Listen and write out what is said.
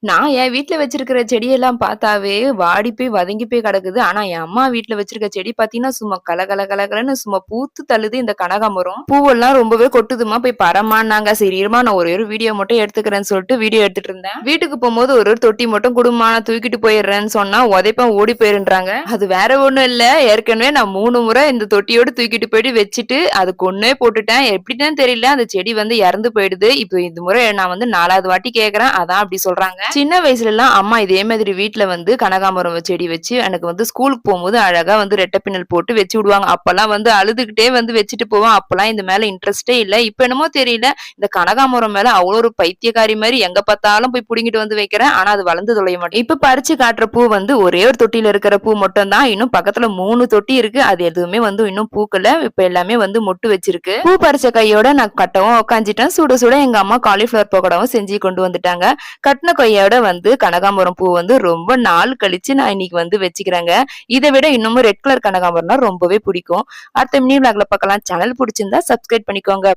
நான் என் வீட்ல வச்சிருக்கிற செடியெல்லாம் பார்த்தாவே வாடி போய் வதங்கி போய் கிடக்குது. ஆனா என் அம்மா வீட்ல வச்சிருக்க செடி பார்த்தீங்கன்னா, சும்மா கலகலன்னு சும்மா பூத்து தள்ளுது இந்த கனகாமரம். பூவெல்லாம் ரொம்பவே கொட்டுதும்மா போய் பறம்மான்னாங்க. சரி இரும்மா நான் ஒரே ஒரு வீடியோ மட்டும் எடுத்துக்கிறேன்னு சொல்லிட்டு வீடியோ எடுத்துட்டு இருந்தேன். வீட்டுக்கு போம்போது ஒரு தொட்டி மட்டும் குடும்மா நான் தூக்கிட்டு போயிடுறேன்னு சொன்னா உதைப்பேன் ஓடி போயிருன்றாங்க. அது வேற ஒண்ணும் இல்ல. ஏற்கனவே நான் 3 முறை இந்த தொட்டியோட தூக்கிட்டு போயிட்டு வச்சுட்டு அது கொன்னே போட்டுட்டேன். எப்படின்னு தெரியல அந்த செடி வந்து இறந்து போயிடுது. இப்போ இந்த முறை நான் வந்து 4வது வாட்டி கேட்கிறேன். அதான் அப்படி சொல்றாங்க. சின்ன வயசுலலாம் அம்மா இதே மாதிரி வீட்ல வந்து கனகாமரம் செடி வச்சு எனக்கு வந்து ஸ்கூலுக்கு போகும்போது அழகா வந்து ரெட்டை பின்னல் போட்டு வச்சு விடுவாங்க. அப்பலாம் வந்து அழுதுகிட்டே வந்து வச்சுட்டு போவேன். அப்பலாம் இந்த மேல இன்ட்ரெஸ்டே இல்ல. இப்ப என்னமோ தெரியல. இந்த கனகாமரம் மேல அவ்வளோ ஒரு பைத்தியக்காரி மாரி எங்க பார்த்தாலும் போய் புடுங்கிட்டு வந்து வைக்கிறேன். ஆனா அது வளர்ந்து தொலைய மாட்டேங்குது. இப்ப பறிச்சு காட்டுற பூ வந்து ஒரே ஒரு தொட்டியில இருக்கிற பூ மட்டும் தான். இன்னும் பக்கத்துல 3 தொட்டி இருக்கு. அது எதுவுமே வந்து இன்னும் பூக்கல. இப்ப எல்லாமே வந்து மொட்டு வச்சிருக்கு. பூ பறிச்ச கையோட நான் கட்டவும் உட்காந்துட்டேன். சுட சுட எங்க அம்மா காலிஃபிளவர் பக்கோடாவும் செஞ்சு கொண்டு வந்துட்டாங்க. கட்டின கையோட வந்து கனகாம்பரம் பூ வந்து ரொம்ப நாள் கழிச்சு நான் இன்னைக்கு வந்து வச்சுக்கிறேங்க. இதை விட இன்னமும் ரெட் கலர் கனகாம்பரம்னா ரொம்பவே பிடிக்கும். அடுத்த மினி விளாக்ல பார்க்கலாம். சேனல் பிடிச்சிருந்தா சப்ஸ்கிரைப் பண்ணிக்கோங்க.